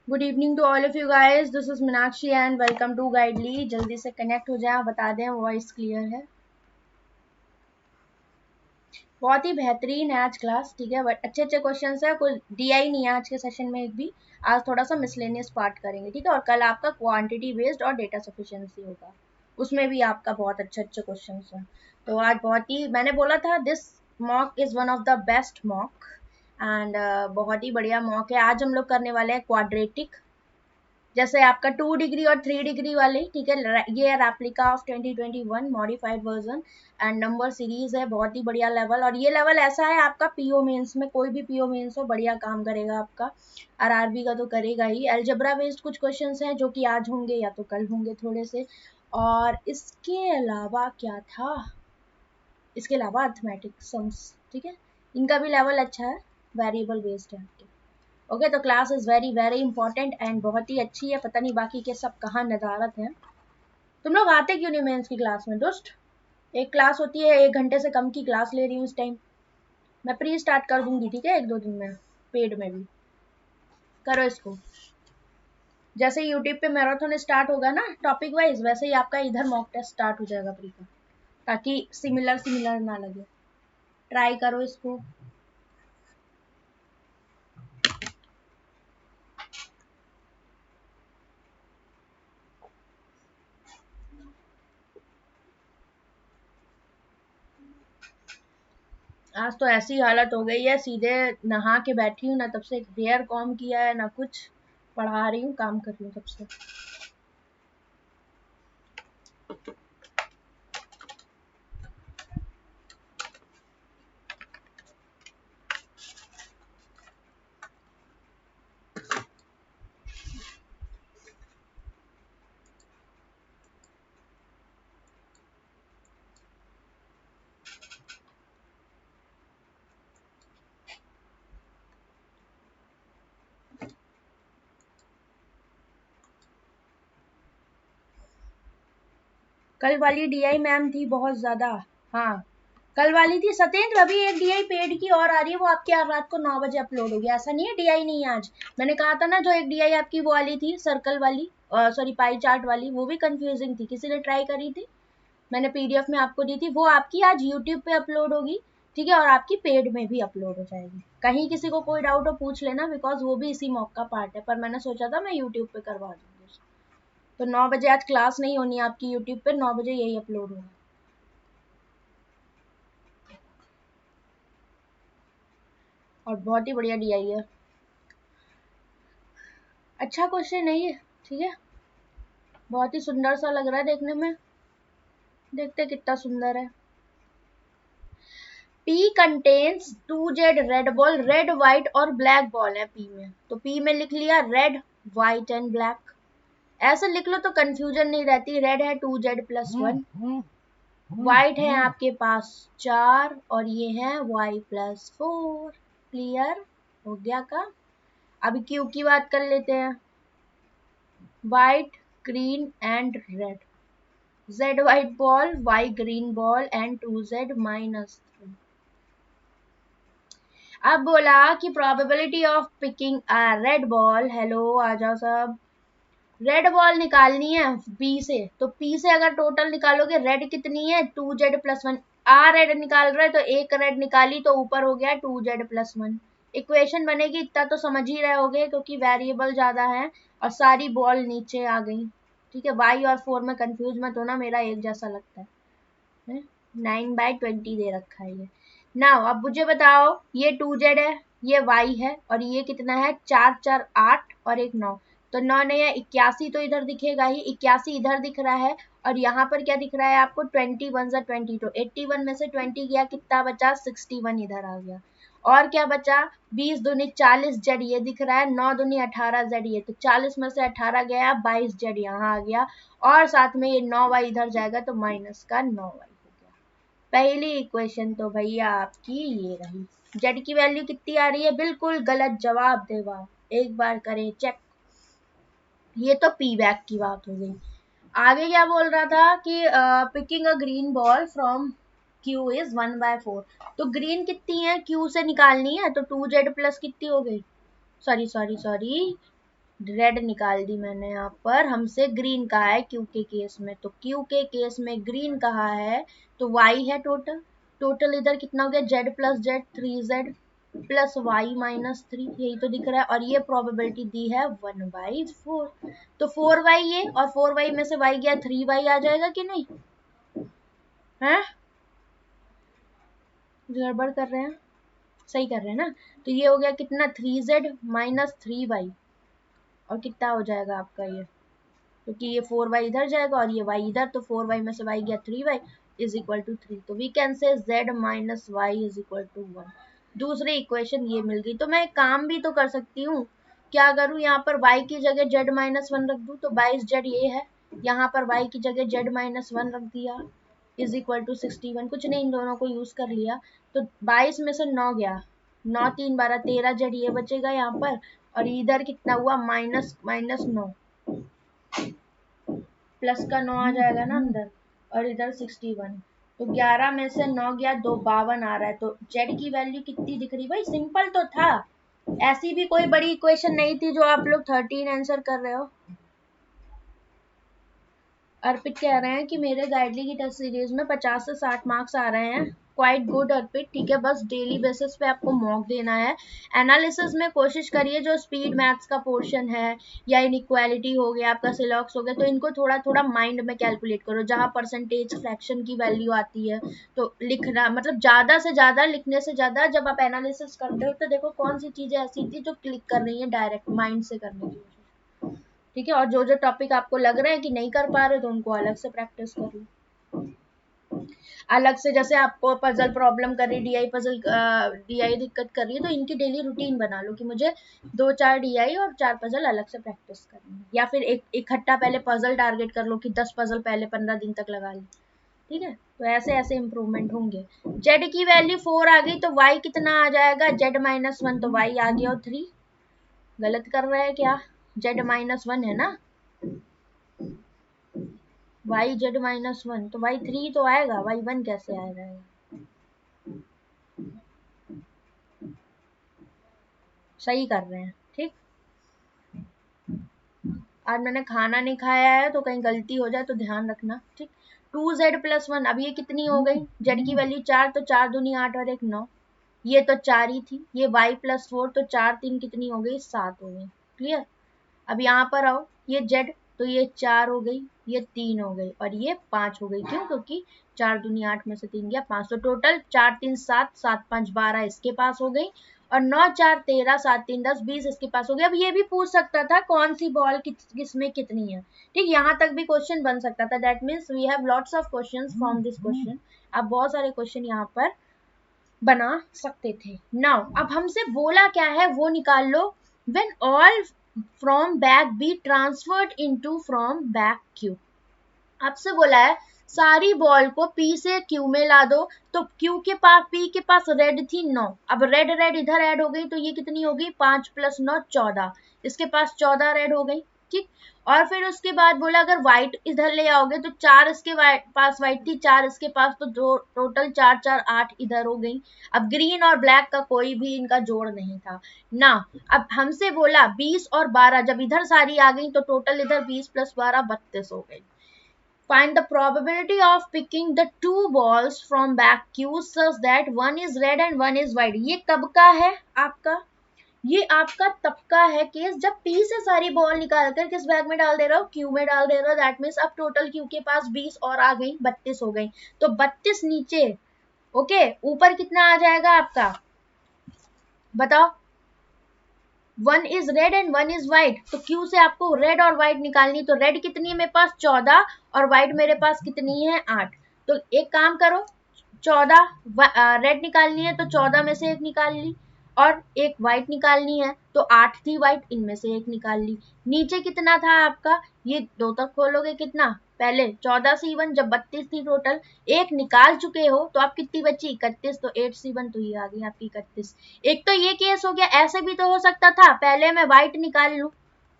Good evening to all of you guys, this is Meenakshi and welcome to Guidely. जल्दी से connect हो जाए, बता दें वॉइस क्लियर है। बहुत ही बेहतरीन है आज क्लास, ठीक है। बट अच्छे अच्छे क्वेश्चन है, कोई दिया ही नहीं है आज के सेशन में एक भी। आज थोड़ा सा मिसलेनियस पार्ट करेंगे, ठीक है। और कल आपका क्वांटिटी बेस्ड और डेटा सफिशिएंसी होगा, उसमें भी आपका बहुत अच्छे अच्छे क्वेश्चन हैं। तो आज बहुत ही, मैंने बोला था this mock is one of the best mock and बहुत ही बढ़िया मॉक है। आज हम लोग करने वाले हैं क्वाड्रेटिक, जैसे आपका 2 डिग्री और 3 डिग्री वाले, ठीक है। ये है replica of 2021 modified version and number series है, बहुत ही बढ़िया लेवल। और ये लेवल ऐसा है आपका पीओ मेंस में, कोई भी पीओ मेंस हो बढ़िया काम करेगा आपका। आरआरबी का तो करेगा ही। अलजेब्रा बेस्ड कुछ क्वेश्चंस हैं जो कि आज होंगे या तो कल होंगे थोड़े से। और इसके अलावा क्या था, इसके अलावा अर्थमेटिक सम्स, ठीक है। इनका भी लेवल अच्छा है, वेरिएबल बेस्ड है आपके। ओके, तो class is very very important and बहुत ही अच्छी है। पता नहीं बाकी के सब कहाँ नदारत हैं। तुम लोग आते क्यों नहीं मेंस की क्लास में दोस्त? एक क्लास होती है, 1 घंटे से कम की क्लास ले रही हूँ इस टाइम। मैं प्री स्टार्ट कर दूंगी, ठीक है, 1-2 दिन में, पेड में भी। करो इसको। जैसे यूट्यूब पे मैराथन स्टार्ट होगा ना टॉपिक वाइज, वैसे ही आपका इधर मॉक टेस्ट स्टार्ट हो जाएगा प्री का, ताकि सिमिलर सिमिलर ना लगे। ट्राई करो इसको। आज तो ऐसी हालत हो गई है, सीधे नहा के बैठी हूँ ना, तब से हेयर कॉम किया है ना कुछ। पढ़ा रही हूँ, काम कर रही हूँ तब से। कल वाली डीआई मैम थी बहुत ज्यादा। हाँ, कल वाली थी सत्येंद्र। अभी एक डीआई पेड की और आ रही है, वो आपकी आज रात को 9 बजे अपलोड होगी। ऐसा नहीं है डीआई नहीं है आज। मैंने कहा था ना, जो एक डीआई आपकी वो वाली थी सर्कल वाली, सॉरी पाई चार्ट वाली, वो भी कंफ्यूजिंग थी, किसी ने ट्राई करी थी, मैंने पीडीएफ में आपको दी थी। वो आपकी आज यूट्यूब पे अपलोड होगी, ठीक है। और आपकी पेड में भी अपलोड हो जाएगी। कहीं किसी को कोई डाउट हो पूछ लेना, बिकॉज वो भी इसी मॉक का पार्ट है। पर मैंने सोचा था मैं यूट्यूब पे करवा दूंगी। तो 9 बजे आज क्लास नहीं होनी है आपकी यूट्यूब पे, 9 बजे यही अपलोड होगा। और बहुत ही बढ़िया डीआई है, अच्छा क्वेश्चन नहीं है, ठीक है। बहुत ही सुंदर सा लग रहा है देखने में, देखते कितना सुंदर है। P contains 2Z red ball, red white और ब्लैक बॉल है P में। तो P में लिख लिया रेड व्हाइट एंड ब्लैक, ऐसे लिख लो तो कंफ्यूजन नहीं रहती। रेड है 2Z+1, व्हाइट है आपके पास 4 और ये है Y+4। क्लियर हो गया का? अभी क्यू की बात कर लेते हैं। White, green and red. Z white ball, Y green ball and 2Z-3। अब बोला कि probability of picking a red ball, hello आ जाओ सब। रेड बॉल निकालनी है बी से, तो पी से अगर टोटल निकालोगे रेड कितनी है 2Z+1। रेड निकाल रहे तो एक रेड निकाली तो ऊपर हो गया 2Z+1। इक्वेशन बनेगी, इतना तो समझ ही रहे होगे, क्योंकि वेरिएबल ज्यादा है और सारी बॉल नीचे आ गई, ठीक है। y और 4 में कंफ्यूज मत होना, मेरा एक जैसा लगता है। 9/20 दे रखा है ये। नाउ अब मुझे बताओ, ये 2Z है, ये y है, और ये कितना है 4, 4, 8 और एक 9। तो 9 नहीं है 81, तो इधर दिखेगा ही, 81 इधर दिख रहा है। और यहाँ पर क्या दिख रहा है आपको 21 × 20, तो 81 में से 20 गया, कितना बचा 61 इधर आ गया। और क्या बचा, 20 दूनी 40 जेड ये दिख रहा है, 9 दूनी 18 जेड ये, तो 40 में से 18 गया, 22 जेड यहाँ आ गया, और साथ में ये 9y इधर जाएगा तो माइनस का 9y हो गया। पहली इक्वेशन तो भैया आपकी ये रही। जेड की वैल्यू कितनी आ रही है, बिल्कुल गलत जवाब देवा, एक बार करें चेक। ये तो पी बैक की बात हो गई। आगे क्या बोल रहा था कि picking a green ball from Q is 1/4, तो ग्रीन कितनी है, क्यू से निकालनी है, तो 2z प्लस कितनी हो गई, सॉरी सॉरी सॉरी रेड निकाल दी मैंने, यहाँ पर हमसे ग्रीन कहा है क्यू के केस में, तो क्यू के केस में ग्रीन कहा है, तो y है टोटल, टोटल इधर कितना हो गया, z plus Z 3z plus y minus 3, यही तो दिख रहा है, और ये प्रोबेबिलिटी दी है 1/4, तो 4y ये, और 4y में से y गया 3y आ जाएगा कि नहीं है, गड़बड़ कर रहे हैं, सही कर रहे हैं ना, तो ये हो गया कितना 3z माइनस 3y, और कितना हो जाएगा आपका ये, क्योंकि ये 4y इधर जाएगा और ये y इधर, तो 4y में से y गया 3y इज इक्वल टू 3, तो we can say z minus Y is equal to 1। दूसरी इक्वेशन ये मिल गई, तो मैं एक काम भी तो कर सकती हूँ, क्या करूँ, यहाँ पर y की जगह z माइनस 1 रख दूँ, तो 22z ये है, यहाँ पर y की जगह z माइनस 1 रख दिया इज इक्वल टू 61, कुछ नहीं इन दोनों को यूज कर लिया, तो 22 में से 9 गया, 9 3 12 13z ये बचेगा यहाँ पर, और इधर कितना हुआ माइनस माइनस 9, प्लस का 9 आ जाएगा ना अंदर, और इधर 61, तो 11 में से 9 गया 2 52 आ रहा है, तो z की वैल्यू कितनी दिख रही, भाई सिंपल तो था, ऐसी भी कोई बड़ी इक्वेशन नहीं थी जो आप लोग 13 आंसर कर रहे हो। अर्पित कह रहे हैं कि मेरे गाइडली की टेस्ट सीरीज में 50 से 60 मार्क्स आ रहे हैं, क्वाइट गुड अर्पित, ठीक है, बस डेली बेसिस पे आपको मॉक देना है, एनालिसिस में कोशिश करिए, जो स्पीड मैथ्स का पोर्शन है या इनइक्वालिटी हो गया, आपका सिलॉक्स हो गया, तो इनको थोड़ा थोड़ा माइंड में कैलकुलेट करो, जहाँ परसेंटेज फ्रैक्शन की वैल्यू आती है, तो लिखना, मतलब ज्यादा से ज्यादा लिखने से ज्यादा जब आप एनालिसिस करते हो तो देखो कौन सी चीजें ऐसी थी जो क्लिक कर रही है, डायरेक्ट माइंड से करने की, ठीक है, और जो जो टॉपिक आपको लग रहे हैं कि नहीं कर पा रहे तो उनको अलग से प्रैक्टिस कर लो, अलग से, जैसे आपको पजल प्रॉब्लम कर रही, डीआई पजल, डीआई दिक्कत कर रही है, तो इनकी डेली रूटीन बना लो कि मुझे 2-4 डीआई और 4 पजल अलग से प्रैक्टिस करनी है, या फिर एक इकट्ठा पहले पजल टारगेट कर लो कि 10 पजल पहले 15 दिन तक लगा ली, ठीक है, तो ऐसे ऐसे इम्प्रूवमेंट होंगे। जेड की वैल्यू 4 आ गई, तो वाई कितना आ जाएगा, जेड माइनस 1, तो वाई आ गया, और 3 गलत कर रहे हैं क्या, जेड माइनस 1 है ना, वाई जेड माइनस 1, तो वाई 3 तो आएगा, वाई 1 कैसे आ जाएगा, सही कर रहे हैं, ठीक, आज मैंने खाना नहीं खाया है तो कहीं गलती हो जाए तो ध्यान रखना, ठीक। 2z प्लस 1, अब ये कितनी हो गई, जेड की वैल्यू 4, तो 4 दूनी 8 और 1 9, ये तो 4 ही थी, ये y प्लस 4, तो 4 3 कितनी हो गई, 7 हो गई, क्लियर। अब यहाँ पर आओ, ये z, तो ये 4 हो गई, ये 3 हो गई, और ये 5 हो गई, क्यों, क्योंकि 4 दूनी 8 में से 3 गया 5, तो टोटल 4 3 7, 7 5 12 इसके पास हो गई, और 9 4 13, 7 3 10 20 इसके पास हो गया। अब ये भी पूछ सकता था कौन सी बॉल किस में कितनी है, ठीक, यहाँ तक भी क्वेश्चन बन सकता था, that means we have lots of questions from this question, आप बहुत सारे क्वेश्चन यहाँ पर बना सकते थे। नाउ अब हमसे बोला क्या है वो निकाल लो, when all from back be transferred into from back Q, आपसे बोला है सारी बॉल को पी से क्यू में ला दो, तो क्यू के पास, पी के पास रेड थी 9, अब रेड रेड इधर ऐड हो गई, तो ये कितनी होगी 5 प्लस 9 14, इसके पास 14 रेड हो गई, ठीक, और फिर उसके बाद बोला अगर व्हाइट इधर ले आओगे तो 4 इसके पास व्हाइट थी, 4 इसके पास, तो दो टोटल 4 4 8 इधर हो गई, अब ग्रीन और ब्लैक का कोई भी इनका जोड़ नहीं था ना। अब हमसे बोला 20 और 12, जब इधर सारी आ गई तो टोटल इधर 20 प्लस 12 32 हो गई। Find the probability of picking the two balls from back Q such that one is red and one is white। ये कब का है आपका, ये आपका तब का है केस जब P से सारी बॉल निकाल कर किस बैग में डाल दे रहा हो, Q में डाल दे रहा हो, दैट मीन्स अब टोटल Q के पास 20 और आ गई 32 हो गई, तो 32 नीचे, ओके, ऊपर कितना आ जाएगा आपका, बताओ, 1 is red and 1 is white, तो क्यू से आपको रेड और व्हाइट निकालनी, तो रेड कितनी है मेरे पास 14, और व्हाइट मेरे पास कितनी है 8, तो एक काम करो 14 रेड निकालनी है तो 14 में से एक निकाल ली, और एक व्हाइट निकालनी है तो 8 थी व्हाइट, इनमें से एक निकाल ली। नीचे कितना था आपका, ये दो तक खोलोगे कितना, पहले 14 C1 जब 32 थी टोटल, एक निकाल चुके हो तो आप कितनी बची 31, तो 8 C1 तो ये आ गई आपकी 31। एक तो ये केस हो गया, ऐसे भी तो हो सकता था पहले मैं व्हाइट निकाल लूं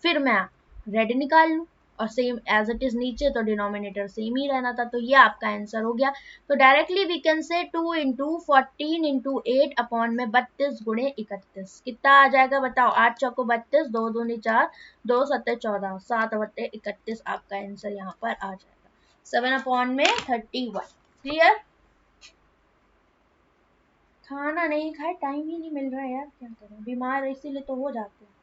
फिर मैं रेड निकाल लूं, और सेम एज इट इज नीचे तो डिनोमिनेटर सेम ही रहना था, तो ये आपका आंसर हो गया। तो डायरेक्टली वी कैन से 2 × 14 × 8 अपॉन में 32 × 31 कितना आ जाएगा बताओ, 8 चौको 32, 2 दूनी 4, 2 सत्ते 14, 7/31 आपका आंसर यहाँ पर आ जाएगा, 7/31। क्लियर। खाना नहीं खाए, टाइम ही नहीं मिल रहा है यार, क्या करें, बीमार है इसीलिए तो हो जाते हैं।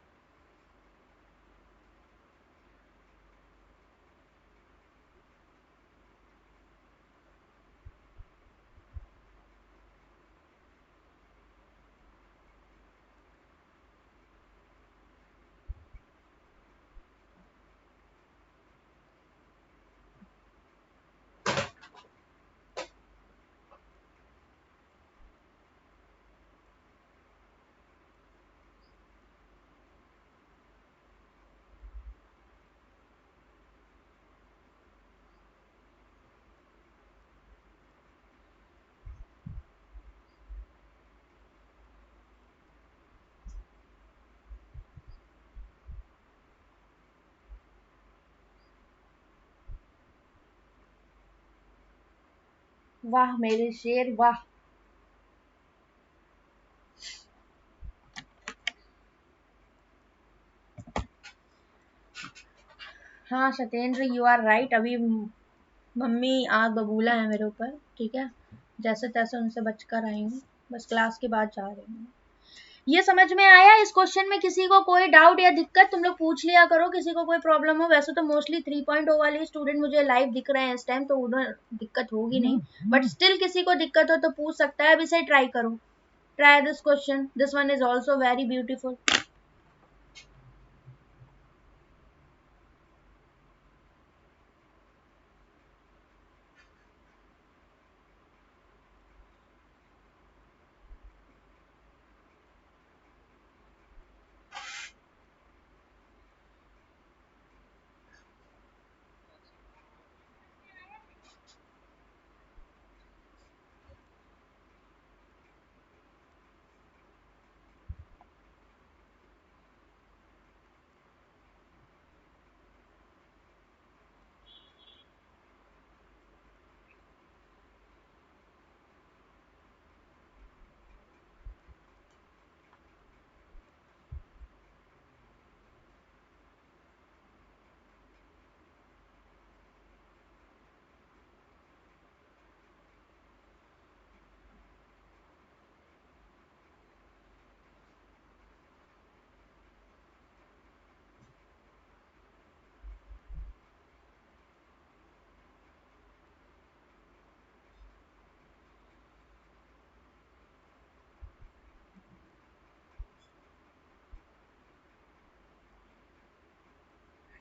वाह मेरे शेर वाह। हाँ सत्येंद्र यू आर राइट, अभी मम्मी आग बबूला है मेरे ऊपर, ठीक है, जैसे तैसे उनसे बचकर आई हूँ, बस क्लास के बाद जा रही हूँ। ये समझ में आया, इस क्वेश्चन में किसी को कोई डाउट या दिक्कत तुम लोग पूछ लिया करो, किसी को कोई प्रॉब्लम हो, वैसे तो मोस्टली 3.0 वाले स्टूडेंट मुझे लाइव दिख रहे हैं इस टाइम, तो उन्हें दिक्कत होगी नहीं, बट स्टिल किसी को दिक्कत हो तो पूछ सकता है, अब इसे ट्राई करो, try this question, this one is also very beautiful.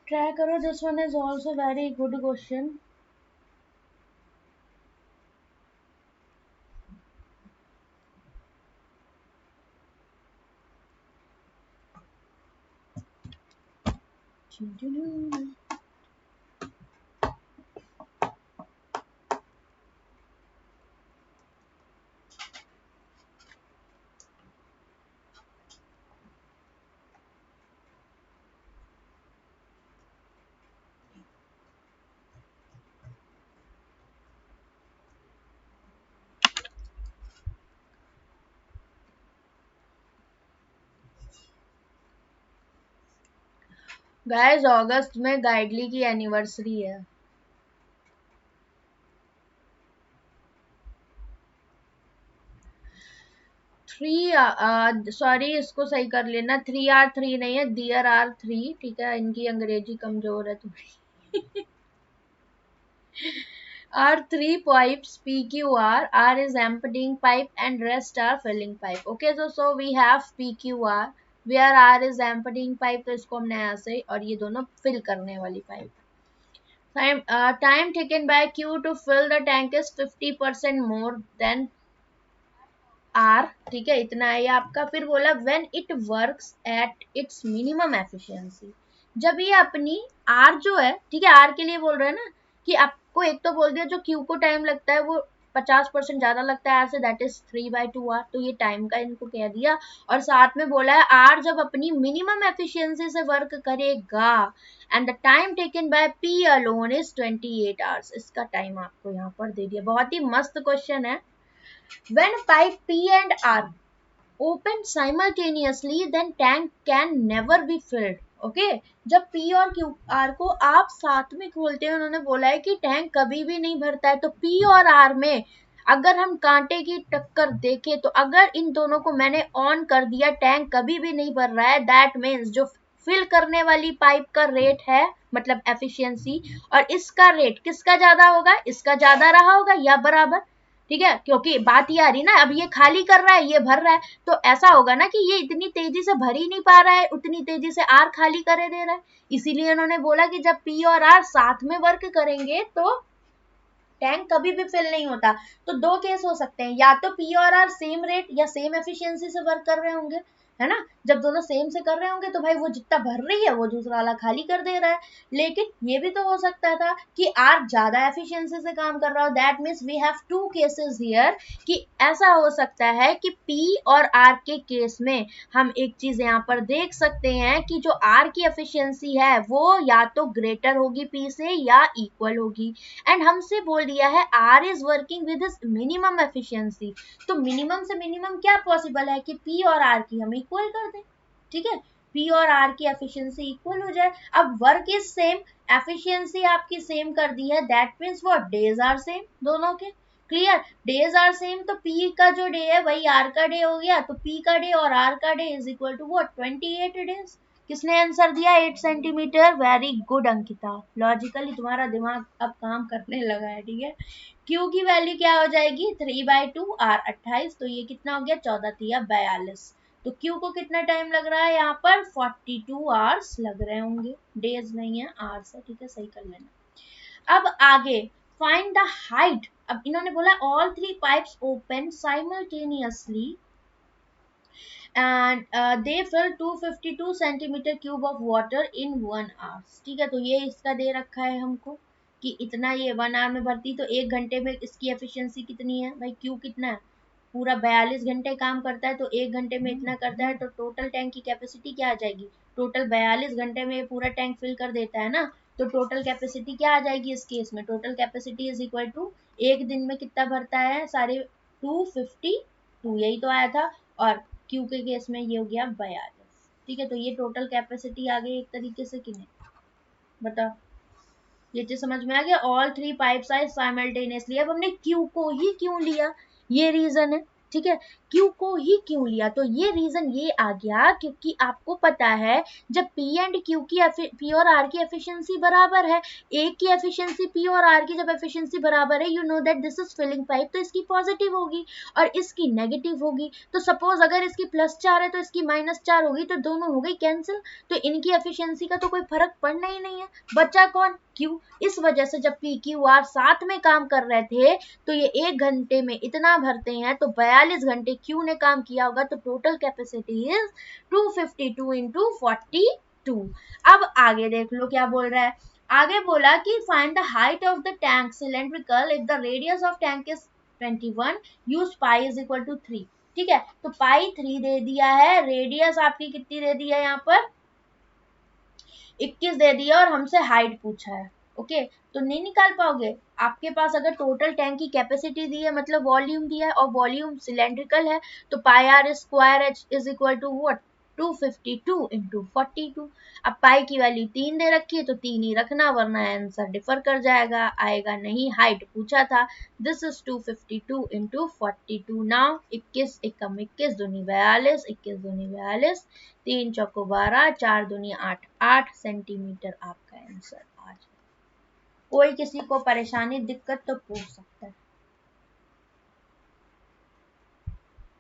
Try करो, this one is also very good question. Guys अगस्त में गाइडली की एनिवर्सरी है। 3, सॉरी इसको सही कर लेना, 3R3 नहीं है, DRR3, ठीक है, इनकी अंग्रेजी कमजोर है थोड़ी। R3 pipes PQR, R is emptying pipe and rest are filling pipe. Okay, so we have PQR where R is emptying pipe, तो इसको हमने ऐसे, और ये दोनों फिल करने वाली pipe. Time taken by Q to fill the tank is 50% more than R, ठीक है, इतना है ये आपका। फिर बोला when it works at its minimum efficiency, जब ये अपनी R जो है, ठीक है, R के लिए बोल रहे हैं ना, कि आपको एक तो बोल दिया जो Q को टाइम लगता है वो 50% ज्यादा लगता है R से, दैट इज 3/2R, तो ये टाइम का इनको कह दिया। और साथ में बोला है R जब अपनी मिनिमम एफिशिएंसी से वर्क करेगा and the time taken by P alone is 28 hours, इसका टाइम आपको यहाँ पर दे दिया। बहुत ही मस्त क्वेश्चन है। When pipe P and R open simultaneously, then tank can never be filled. Okay? जब P और Q R को आप साथ में खोलते हैं, उन्होंने बोला है कि टैंक कभी भी नहीं भरता है। तो P और R में अगर हम कांटे की टक्कर देखें, तो अगर इन दोनों को मैंने ऑन कर दिया, टैंक कभी भी नहीं भर रहा है, दैट मीन्स जो फिल करने वाली पाइप का रेट है, मतलब एफिशिएंसी, और इसका रेट किसका ज्यादा होगा, इसका ज्यादा रहा होगा या बराबर, ठीक है, क्योंकि बात ये आ रही ना, अब ये खाली कर रहा है, ये भर रहा है, तो ऐसा होगा ना कि ये इतनी तेजी से भर ही नहीं पा रहा है, उतनी तेजी से आर खाली करे दे रहा है। इसीलिए उन्होंने बोला कि जब पी और आर साथ में वर्क करेंगे तो टैंक कभी भी फिल नहीं होता। तो दो केस हो सकते हैं, या तो पी और आर सेम रेट या सेम एफिशिएंसी से वर्क कर रहे होंगे, है ना। जब दोनों सेम से कर रहे होंगे तो भाई वो जितना भर रही है वो दूसरा वाला खाली कर दे रहा है। लेकिन ये भी तो हो सकता था कि आर ज्यादा एफिशिएंसी से काम कर रहा हो, that means we have two cases here, कि ऐसा हो सकता है कि पी और आर के केस में हम एक चीज यहाँ पर देख सकते हैं कि जो आर की एफिशिएंसी है वो या तो ग्रेटर होगी पी से या इक्वल होगी, एंड हमसे बोल दिया है R is working with his minimum efficiency, तो मिनिमम से मिनिमम क्या पॉसिबल है कि P और R की हम इक्वल कर दें, ठीक है, P और R की एफिशिएंसी इक्वल हो जाए। अब वर्क इज सेम, एफिशिएंसी आपकी सेम कर दी है, that means what, days are same दोनों के, क्लियर, डेज आर सेम, तो P का जो डे है वही R का डे हो गया, तो P का डे और R का day is equal to what, 28 days. किसने आंसर दिया, 8 centimetre, very good Ankita, logically तुम्हारा दिमाग अब काम करने लगा है, ठीक है। क्यू की वैल्यू क्या हो जाएगी, 3/2, आर 28, तो ये कितना हो गया, 14×3=42, तो क्यू को कितना टाइम लग रहा है यहाँ पर, 42 आवर्स लग रहे होंगे, डेज नहीं है आवर्स है, ठीक है, सही कर लेना। अब आगे फाइंड द हाइट, अब इन्होंने बोला all three pipes open simultaneously and they fill 252 centimetre cube of water in 1 hour, ठीक है, तो ये इसका दे रखा है हमको कि इतना ये 1 आवर में भरती, तो 1 घंटे में इसकी एफिशिएंसी कितनी है भाई, क्यू कितना है, पूरा 42 घंटे काम करता है, तो 1 घंटे में इतना करता है, तो टोटल टैंक की कैपेसिटी क्या आ जाएगी, टोटल 42 घंटे में पूरा टैंक फिल कर देता है ना, तो टोटल कैपेसिटी क्या आ जाएगी इस केस में, total capacity is equal to एक दिन में कितना भरता है सारे, 252, यही तो आया था, और क्यू के केस में ये हो गया 42, ठीक है, तो ये टोटल कैपेसिटी आ गई एक तरीके से कि नहीं, बताओ, ये चीज समझ में आ गया, all three pipes are simultaneously. अब हमने क्यू को ही क्यों लिया, ये रीजन है, ठीक है, क्यू को ही क्यों लिया, तो ये रीजन ये आ गया क्योंकि आपको पता है जब पी एंड क्यू की पी और आर की एफिशिएंसी बराबर है, एक की एफिशिएंसी पी और आर की जब एफिशिएंसी बराबर है, you know that this is filling pipe, तो इसकी पॉजिटिव होगी और इसकी नेगेटिव होगी, तो सपोज अगर इसकी +4 है तो इसकी -4 होगी, तो दोनों हो गई कैंसिल, तो इनकी एफिशिएंसी का तो कोई फर्क पड़ना ही नहीं है, बचा कौन, क्यू। इस वजह से जब पी क्यू आर साथ में काम कर रहे थे तो ये 1 घंटे में इतना भरते हैं, तो 42 घंटे क्यू ने काम किया होगा, तो टोटल कैपेसिटी इज 252 इंटू 42। अब आगे देख लो क्या बोल रहा है, आगे बोला कि find the height of the tank cylindrical if the radius of tank is 21, use pi is equal to 3, ठीक है, तो पाई 3 दे दिया है, रेडियस आपकी कितनी दे दी है यहाँ पर 21 दे दिया, और हमसे हाइट पूछा है, ओके, तो नहीं निकाल पाओगे, आपके पास अगर टोटल टैंक की कैपेसिटी दी है मतलब वॉल्यूम दिया है और वॉल्यूम सिलेंड्रिकल है, तो pi r square h is equal to what, 252 into 42। अब पाई की वैल्यू 3 दे रखी है तो 3 ही रखना, वरना आंसर डिफर कर जाएगा, आएगा नहीं, हाइट पूछा था, दिस इज 252 इंटू 42। नाउ 21 एकम 21 दूनी 42, 21 दूनी 42, 3 चौको 12, 4 दूनी 8, 8 सेंटीमीटर आपका आंसर आ जाए। कोई किसी को परेशानी दिक्कत तो पूछ सकता है।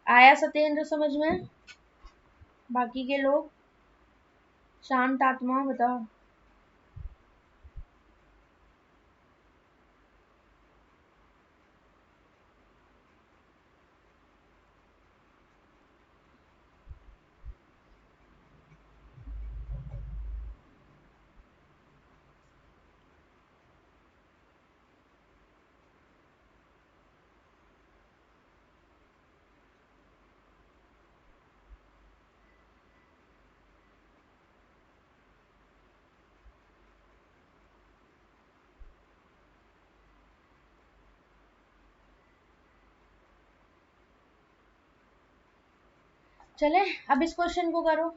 आया सत्येंद्र समझ में, बाकी के लोग शांत आत्मा बताओ। चले अब इस क्वेश्चन को करो,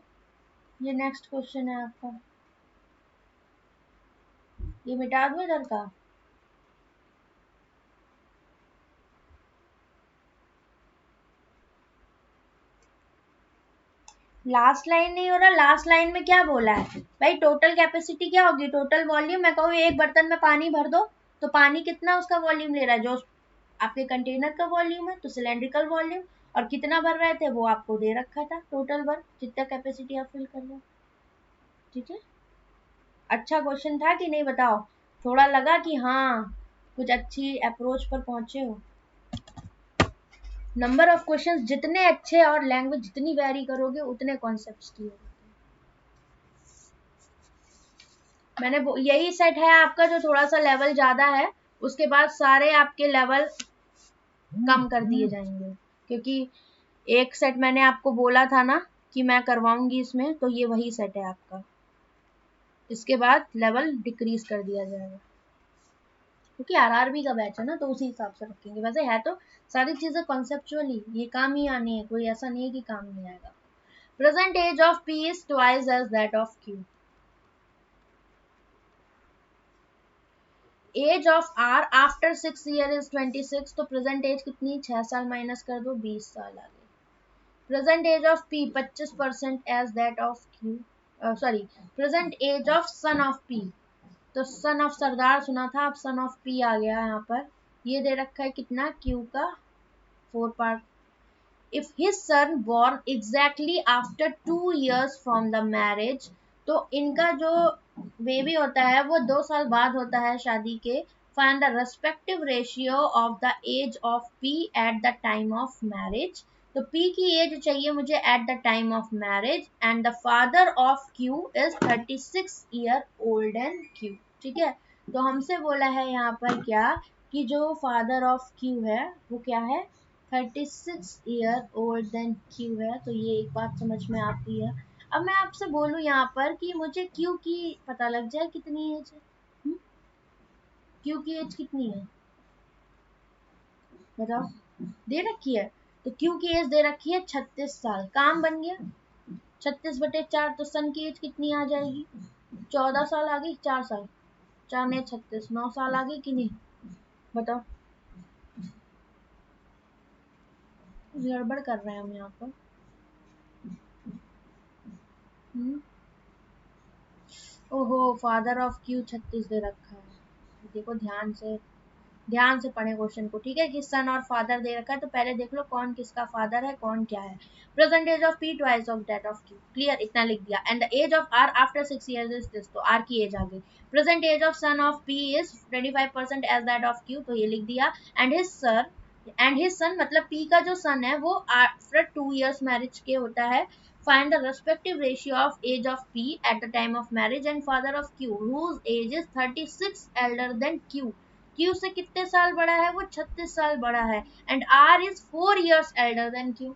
ये नेक्स्ट क्वेश्चन है आपका, ये मिटा दो इधर का। लास्ट लाइन नहीं हो रहा, लास्ट लाइन में क्या बोला है भाई, टोटल कैपेसिटी क्या होगी, टोटल वॉल्यूम। मैं कहूँ एक बर्तन में पानी भर दो तो पानी कितना उसका वॉल्यूम ले रहा है, जो आपके कंटेनर का वॉल्यूम है, तो सिलेंड्रिकल वॉल्यूम, और कितना भर रहे थे वो आपको दे रखा था, टोटल वर्क जितना कैपेसिटी आप फिल कर रहे हो। ठीक है, अच्छा क्वेश्चन था कि नहीं बताओ, थोड़ा लगा कि हाँ कुछ अच्छी अप्रोच पर पहुंचे हो। नंबर ऑफ क्वेश्चंस जितने अच्छे और लैंग्वेज जितनी वैरी करोगे उतने कॉन्सेप्ट्स क्लियर होते हैं। यही सेट है आपका जो थोड़ा सा लेवल ज्यादा है, उसके बाद सारे आपके लेवल कम कर दिए जाएंगे, क्योंकि एक सेट मैंने आपको बोला था ना कि मैं करवाऊंगी इसमें, तो ये वही सेट है आपका, इसके बाद लेवल डिक्रीज कर दिया जाएगा, क्योंकि आरआरबी का बैच है ना, तो उसी हिसाब से रखेंगे। वैसे है तो सारी चीजें कॉन्सेप्चुअली ये काम ही आनी है, कोई ऐसा नहीं है कि काम नहीं आएगा। Present age of P is twice age that of Q. Age of R after 6 year is 26, तो प्रेजेंट एज कितनी, 6 साल माइनस कर दो, 20 साल आ गई। Present age of P 25% age that of Q, sorry, present age of son of P, तो son of सरदार सुना था, अब सन ऑफ पी आ गया यहाँ पर, ये दे रखा है कितना, क्यू का 4 part. If his son born exactly after 2 years from the marriage, तो इनका जो बेबी होता है वो 2 साल बाद होता है शादी के। Find the respective ratio of the age of P at the time of marriage, तो पी की एज चाहिए मुझे at the time of marriage, and the father of Q is 36 year old and Q. ठीक है, तो हमसे बोला है यहाँ पर क्या, कि जो फादर ऑफ क्यू है वो क्या है, 36 ईयर ओल्ड देन क्यू है, तो ये एक बात समझ में आती है। अब मैं आपसे बोलूं यहाँ पर कि मुझे क्यू की पता लग जाए कितनी एज है, क्यू की एज कितनी है बताओ, दे रखी है, तो क्यू की एज दे रखी है 36 साल, काम बन गया। 36/4, तो सन की एज कितनी आ जाएगी, 14 साल आ गई, 4 साल, 4 ने 36, 9 साल आ गई कि नहीं, बताओ। गड़बड़ कर रहे हैं हम यहाँ पर। हम्म, ओहो, फादर ऑफ क्यू 36 दे रखा है, देखो ध्यान से पढ़े क्वेश्चन को, ठीक है, कि सन और फादर दे रखा है, तो पहले देख लो कौन किसका फादर है कौन क्या है। Present age of P twice of that of Q, clear, इतना लिख दिया। And the age of R after 6 years is this, तो आर की एज आ गई। Present age of son of P is 25% age that of Q, तो ये लिख दिया। एंड हिज सन मतलब पी का जो सन है वो आफ्टर 2 इयर्स मैरिज के होता है। Find the respective ratio of age of P at the time of marriage and father of Q, whose age is 36 elder than Q. Q से कितने साल बड़ा है वो, 36 साल बड़ा है, and R is 4 years elder than Q,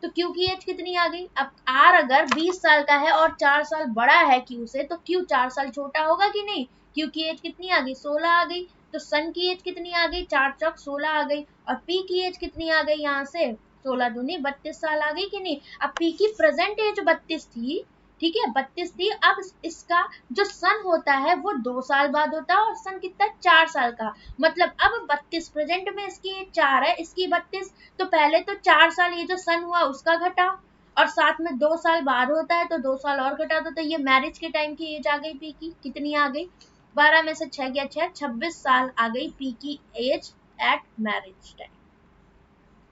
तो Q की एज कितनी आ गई। अब R अगर 20 साल का है और 4 साल बड़ा है Q से, तो Q 4 साल छोटा होगा कि नहीं। Q की एज कितनी आ गई, 16 आ गई, तो सन की एज कितनी आ गई, 4 चौक 16 आ गई, और P की एज कितनी आ गई यहाँ से, 16 दूनी 32 साल आ गई कि नहीं। अब पी की प्रेजेंट एज 32 थी, ठीक है 32 थी, अब इसका जो सन होता है वो 2 साल बाद होता है, और सन कितना 4 साल का, मतलब अब 32 प्रेजेंट में इसकी एज 4 है, इसकी 32, तो पहले तो 4 साल ये जो सन हुआ उसका घटाओ, और साथ में 2 साल बाद होता है तो 2 साल और घटा दो, तो ये मैरिज के टाइम की एज आ गई पी की, कितनी आ गई, 12 में से 6 गया 6, 26 साल आ गई पी की age at marriage time.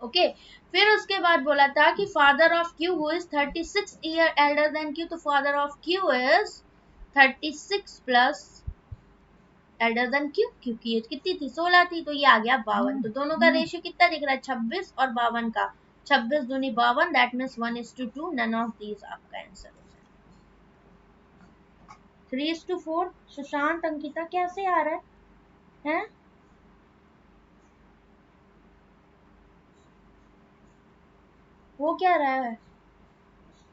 Okay, फिर उसके बाद बोला था कि father of Q who is 36 year elder than Q, तो father of Q is 36 plus elder than Q, Q की एज कितनी थी 16 थी, तो ये आ गया 52, तो दोनों का रेशियो कितना दिख रहा है 26 और 52 का, 26 दूनी 52, that means 1:2, none of these आपका आंसर हो जाएगा। 3:4, सुशांत अंकिता कैसे आ रहा है? वो क्या रहा है,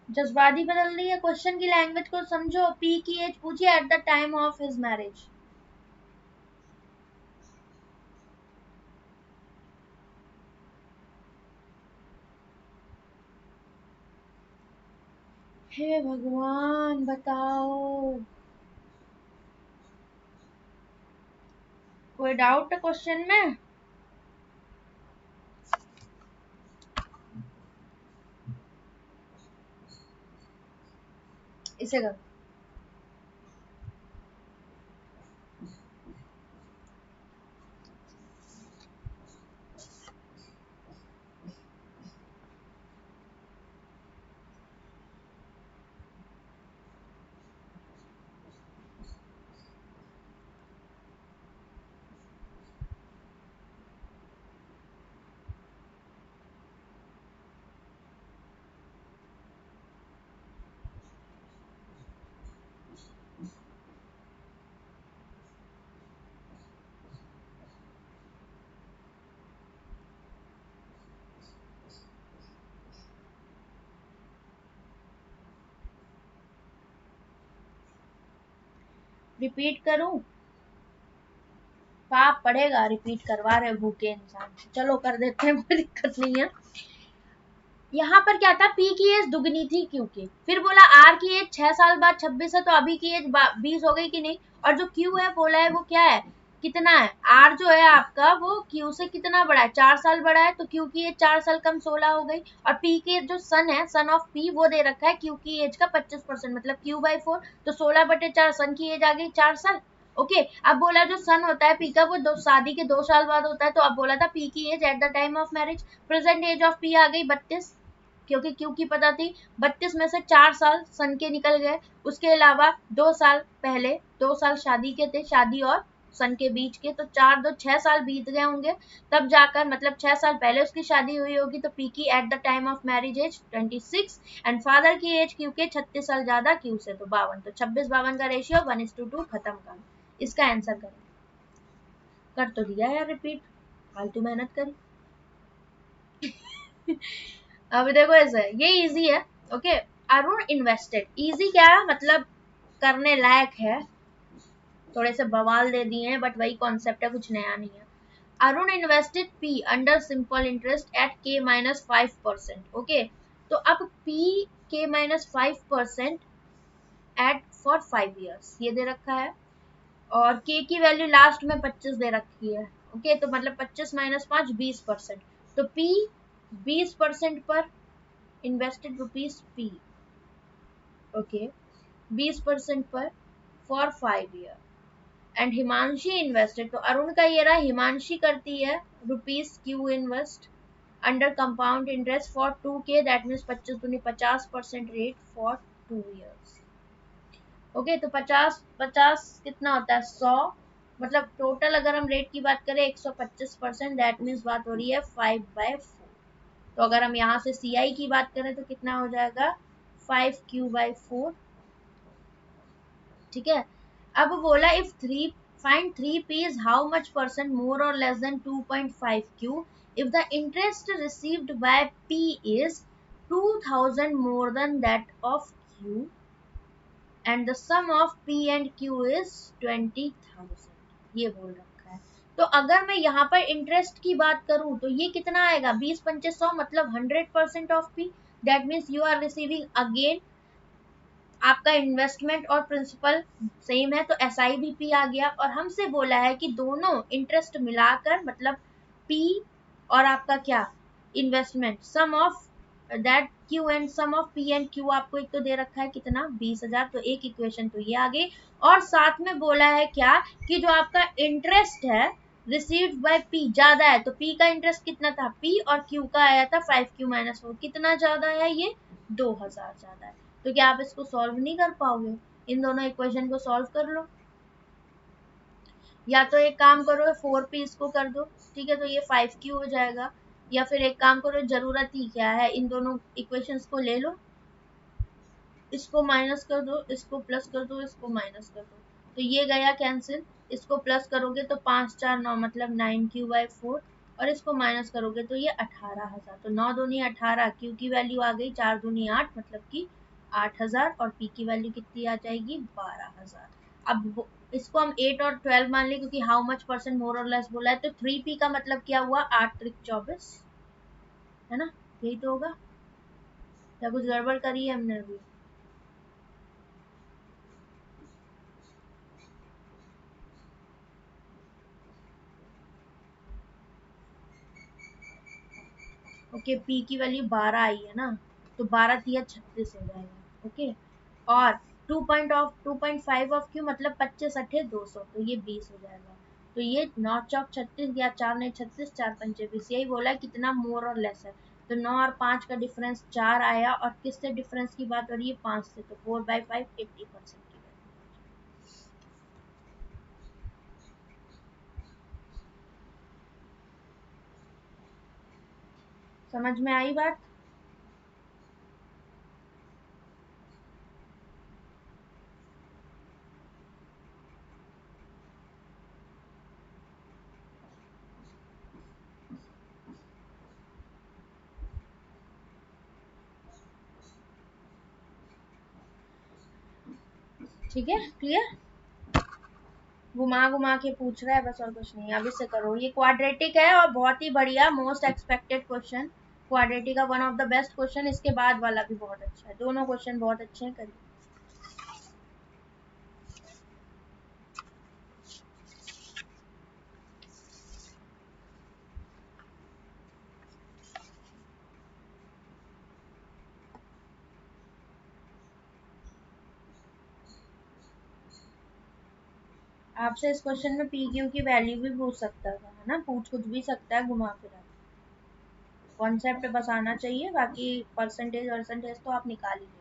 जज्बाती बदल रही है, क्वेश्चन की लैंग्वेज को समझो। पी की एज पूछिए at the time of his marriage, हे भगवान बताओ, कोई डाउट है क्वेश्चन में? इसे कर। रिपीट करूं? पाप पड़ेगा, रिपीट करवा रहे भूखे इंसान। चलो कर देते हैं, कोई दिक्कत नहीं है। यहाँ पर क्या था, पी की एज दुगनी थी क्यू की, फिर बोला आर की एज 6 साल बाद 26 है, तो अभी की एज 20 हो गई कि नहीं। और जो क्यू है बोला है वो क्या है, कितना है, आर जो है आपका वो क्यू से कितना बड़ा है, 4 साल बड़ा है, तो क्यू की एज 4 साल कम 16 हो गई। और पी के जो सन है, सन ऑफ पी वो दे रखा है क्यू की एज का 25%, मतलब क्यू/4, तो 16/4 सन की एज आ गई 4 साल। ओके अब बोला जो सन होता है पी का वो शादी के 2 साल बाद होता है, तो अब बोला था पी की age at the time of marriage. Present age of P आ गई 32, क्योंकि क्यू की पता थी। 32 में से 4 साल सन के निकल गए, उसके अलावा 2 साल पहले, 2 साल शादी के थे, शादी और सन के बीच के, तो 4 2 6 साल बीत गए होंगे, तब जाकर मतलब 6 साल पहले उसकी शादी हुई होगी, तो पी की at the time of marriage age 26, and father की एज क्यू के 36 साल ज्यादा क्यू से, तो 52, तो 26-52 का रेशियो 1:2, खत्म का। इसका आंसर करें। कर तो दिया यार रिपीट, फालतू मेहनत करी। अब देखो ऐसा है, ये इजी है। ओके, अरुण इन्वेस्टेड, इजी क्या है मतलब करने लायक है, थोड़े से बवाल दे दिए हैं, बट वही कॉन्सेप्ट है, कुछ नया नहीं है। Arun invested P under simple interest eight k-5%। Okay, तो अब P k-5% eight for 5 years ये दे रखा है, और के की वैल्यू लास्ट में 25 दे रखी है। ओके, तो मतलब 25 माइनस 5 20%, तो पी 20% पर इन्वेस्टेड रुपीज पी। ओके, 20% पर for 5 year, and Himanshi invested, तो अरुण का ये रहा, हिमांशी करती है rupees Q invest under compound interest for 2k, that means 25 दूनी 50% रेट फॉर 2 years। ओके, तो 50 कितना होता है 100, मतलब टोटल अगर हम रेट की बात करें 125%, दैट मीन्स बात हो रही है 5/4। तो अगर हम यहाँ से सी आई की बात करें तो कितना हो जाएगा 5q/4। ठीक है, अब बोला if 3 find 3p is how much percent more or less than 2.5q if the interest received by p is 2000 more than that of q and the sum of p and q is 20,000, ये बोल रखा है। तो अगर मैं यहाँ पर interest की बात करूं तो ये कितना आएगा 20 25 100, मतलब 100% of P, that means you are receiving again, आपका इन्वेस्टमेंट और प्रिंसिपल सेम है, तो एस आई बी पी आ गया। और हमसे बोला है कि दोनों इंटरेस्ट मिलाकर मतलब पी और आपका क्या investment, sum of that Q and sum of P and Q आपको एक तो दे रखा है कितना 20,000, तो एक इक्वेशन तो ये आ गई। और साथ में बोला है क्या कि जो आपका इंटरेस्ट है रिसीव्ड बाय पी ज्यादा है, तो पी का इंटरेस्ट कितना था पी, और क्यू का आया था 5q-4, कितना ज्यादा है ये 2,000 ज्यादा है। तो क्या आप इसको सॉल्व नहीं कर पाओगे, इन दोनों इक्वेशन को सॉल्व कर लो, या तो एक काम करो 4p इसको कर दो, ठीक है, तो ये 5q हो जाएगा, या फिर एक काम करो, जरूरत ही क्या है, इन दोनों इक्वेशंस को ले लो, इसको माइनस कर दो, इसको प्लस कर दो, इसको माइनस कर दो, तो ये गया कैंसिल, इसको प्लस करोगे तो 5 4 9 मतलब 9q/4, और इसको माइनस करोगे तो ये 18,000, तो 9 दूनी 18, क्यू की वैल्यू आ गई 4 दूनी 8, मतलब कि 8,000, और पी की वैल्यू कितनी आ जाएगी 12,000। अब इसको हम 8 और 12 मान लें, क्योंकि हाउ मच परसेंट मोर और लेस बोला है, तो 3p का मतलब क्या हुआ 8 3 24, है ना, यही तो होगा, या कुछ गड़बड़ करी है हमने अभी? ओके, पी की वैल्यू 12 आई है ना, तो 12 तिया 36 हो जाएगा। ओके, और 2.5 ऑफ क्यू मतलब 25 अठे 200, तो ये 20 हो जाएगा। तो ये 9 चौक 36 या 4 ने 36, 4 पंचे 20, यही बोला है कितना मोर और लेस है। तो 9 और 5 का डिफरेंस 4 आया, और किससे डिफरेंस की बात हो रही है, 5 से, तो 4/5 80% की वैल्यू। समझ में आई बात? ठीक है, क्लियर? घुमा घुमा के पूछ रहा है बस, और कुछ नहीं। अब इससे करो, ये क्वाड्रेटिक है और बहुत ही बढ़िया, मोस्ट एक्सपेक्टेड क्वेश्चन। क्वाड्रेटिक का one of the best question, इसके बाद वाला भी बहुत अच्छा है, दोनों क्वेश्चन बहुत अच्छे हैं, करिए। आपसे इस क्वेश्चन में पी क्यू की वैल्यू भी पूछ सकता था, है ना, पूछ कुछ भी सकता है घुमा फिरा। कॉन्सेप्ट बस आना चाहिए, बाकी परसेंटेज परसेंटेज तो आप निकाल ही लो।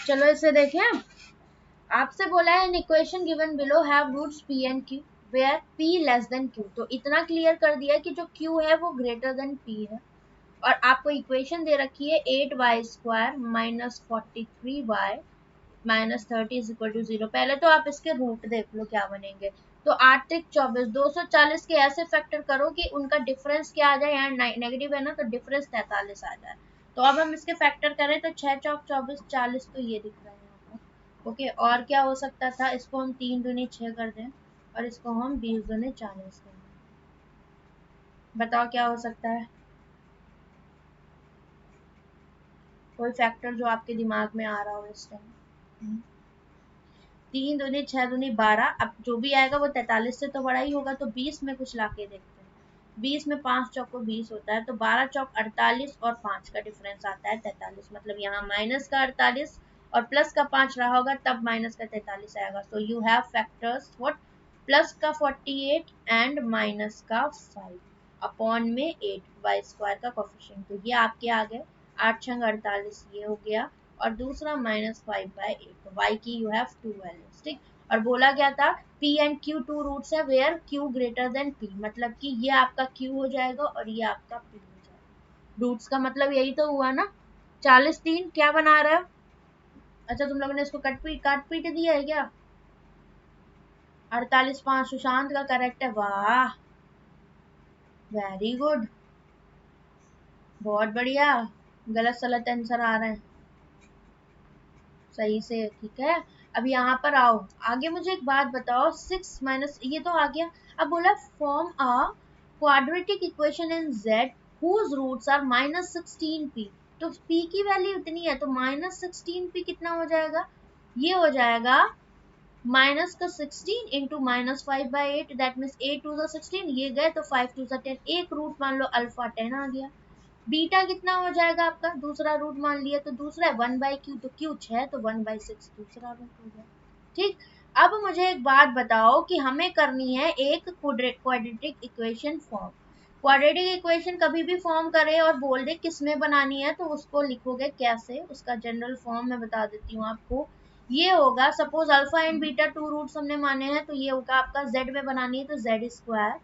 चलो इसे देखें। आपसे बोला है an equation given below have roots p and q where p less than q, तो इतना क्लियर कर दिया कि जो q है वो ग्रेटर देन p है। और आपको इक्वेशन दे रखी है 8y² minus 43y minus 30 is equal to 0। पहले तो आप इसके रूट देख लो क्या बनेंगे। तो 8 त्रिक 24, 240 के ऐसे फैक्टर करो कि उनका डिफरेंस क्या आ जाए, यहाँ नेगेटिव है ना, तो डिफरेंस 43 आ जाए। तो अब हम इसके फैक्टर करें तो 6 चौक 24, 40, तो ये दिख रहा है यहाँ पर। ओके, और क्या हो सकता था, इसको हम 3 दूनी 6 कर दें, और इसको हम 20 दूनी 40 कर दें। बताओ क्या हो सकता है, कोई फैक्टर जो आपके दिमाग में आ रहा हो इस टाइम। 3 दूनी 6 दूनी 12, अब जो भी आएगा वो 43 से तो बड़ा ही होगा, तो 20 में कुछ लाके देखते हैं। 20 में 5 चौक को 20 होता है, तो 12 चौक 48, और 5 का डिफरेंस आता है 43, मतलब यहाँ माइनस का 48 और प्लस का 5 रहा होगा, तब माइनस का 43 आएगा। सो you have factors what, plus का 48 एंड माइनस का 5 अपॉन में 8 वाई स्क्वायर का कोफिशिएंट, तो ये आपके आ गए 8 छंग 48, ये हो गया, और दूसरा -5/8, तो y की यू हैव 2 वैल्यूज, ठीक। और बोला क्या था, p and q two roots है where q greater than p, मतलब कि ये आपका q हो जाएगा और ये आपका p हो जाएगा। रूट्स का मतलब यही तो हुआ ना। 40 3 क्या बना रहा है, अच्छा तुम लोगों ने इसको काट पीट दिया है क्या? 48 5 सुशांत का करेक्ट है, वाह, वेरी गुड, बहुत बढ़िया। गलत सलत आंसर आ रहे हैं सही से, ठीक है। अब यहाँ पर आओ, आगे मुझे एक बात बताओ, 6 माइनस ये तो आ गया। अब बोला form a quadratic equation in z whose roots are -16p, तो p की वैल्यू इतनी है, तो -16p कितना हो जाएगा, ये हो जाएगा माइनस का 16 into -5/8, that means 8 to the 16, ये गए तो 5 टू द 10, एक रूट मान लो अल्फा 10 आ गया। बीटा कितना हो जाएगा आपका, दूसरा रूट मान लिया, तो दूसरा है 1/q, तो q 6, तो 1/6 दूसरा रूट हो गया, ठीक। अब मुझे एक बात बताओ कि हमें करनी है एक quadratic equation form. Quadratic equation कभी भी फॉर्म करे और बोल दे किस में बनानी है तो उसको लिखोगे कैसे, उसका जनरल फॉर्म मैं बता देती हूँ आपको। ये होगा, suppose alpha and beta two roots हमने माने हैं, तो ये होगा आपका जेड में बनानी है तो Z square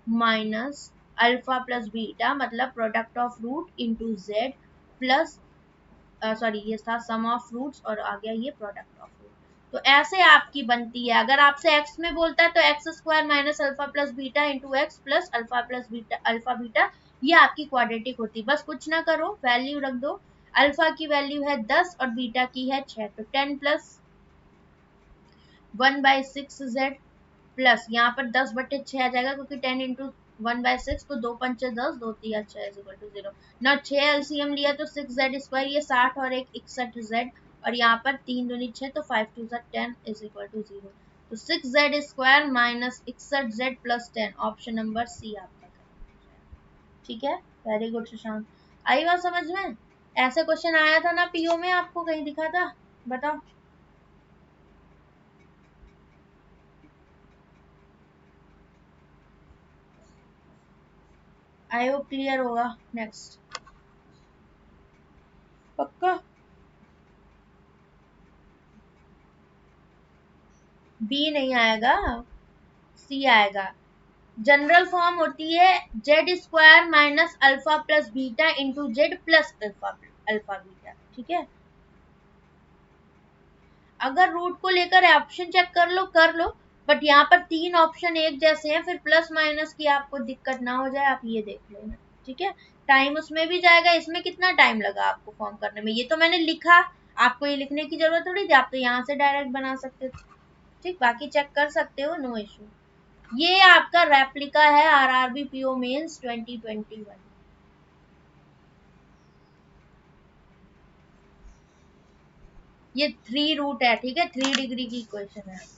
minus alpha plus beta, मतलब product of root into Z plus, sorry ये था सम ऑफ रूट्स और आ गया ये प्रोडक्ट ऑफ रूट। तो ऐसे आपकी बनती है। अगर आपसे एक्स में बोलता है तो x square minus alpha plus beta into x plus alpha plus beta alpha beta, ये आपकी क्वाड्रेटिक होती है। बस कुछ ना करो, वैल्यू रख दो। अल्फा की वैल्यू है 10 और बीटा की है 6, तो 10 प्लस 1/6 z प्लस यहाँ पर 10/6 आ जाएगा क्योंकि 10 इंटू 1/6, तो 2×5 = 10, 2×3 = 6 = 0। ना 6 एलसीएम लिया तो 6z² ये 60 और एक 61z, और यहाँ पर 3 दूनी 6 तो 5×2 = 10 = 0। तो 6z² minus 61z plus 10, option number C आपका। ठीक है, वेरी गुड सुशांत। आई बात समझ में? ऐसे क्वेश्चन आया था ना पीओ में, आपको कहीं दिखा था? बताओ। आई होप क्लियर होगा। नेक्स्ट। पक्का? बी नहीं आएगा, सी आएगा। जनरल फॉर्म होती है Z square minus alpha plus beta into Z plus alpha alpha beta. ठीक है, अगर रूट को लेकर ऑप्शन चेक कर लो, बट यहाँ पर 3 ऑप्शन एक जैसे हैं, फिर प्लस माइनस की आपको दिक्कत ना हो जाए, आप ये देख लेना। ठीक है, टाइम उसमें भी जाएगा, इसमें कितना टाइम लगा आपको फॉर्म करने में, ये तो मैंने लिखा, आपको ये लिखने की जरूरत थोड़ी थी, आप तो यहाँ से डायरेक्ट बना सकते थे। ठीक, बाकी चेक कर सकते हो, नो इशू। ये आपका रेप्लिका है आरआरबी पीओ मेंस 2021। ये 3 रूट है, ठीक है, 3 डिग्री की इक्वेशन है।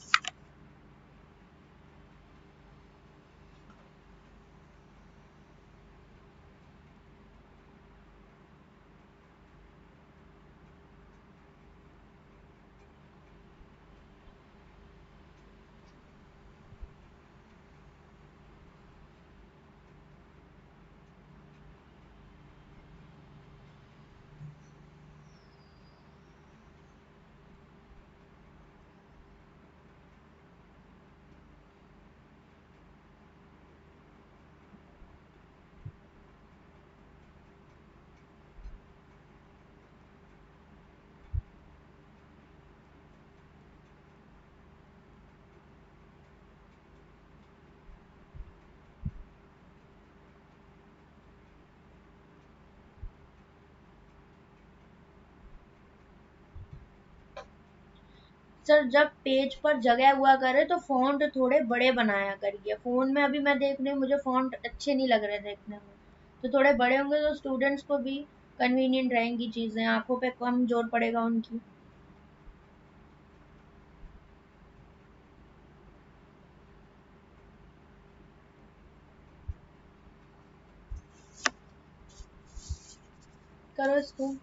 सर जब पेज पर जगह हुआ करे तो फॉन्ट थोड़े बड़े बनाया करिए। फोन में अभी मैं देख रही हूँ, मुझे फॉन्ट अच्छे नहीं लग रहे देखने में, तो थोड़े बड़े होंगे तो स्टूडेंट्स को भी कन्वीनियंट रहेंगी चीजें, आंखों पे कम जोर पड़ेगा उनकी। करो इसको।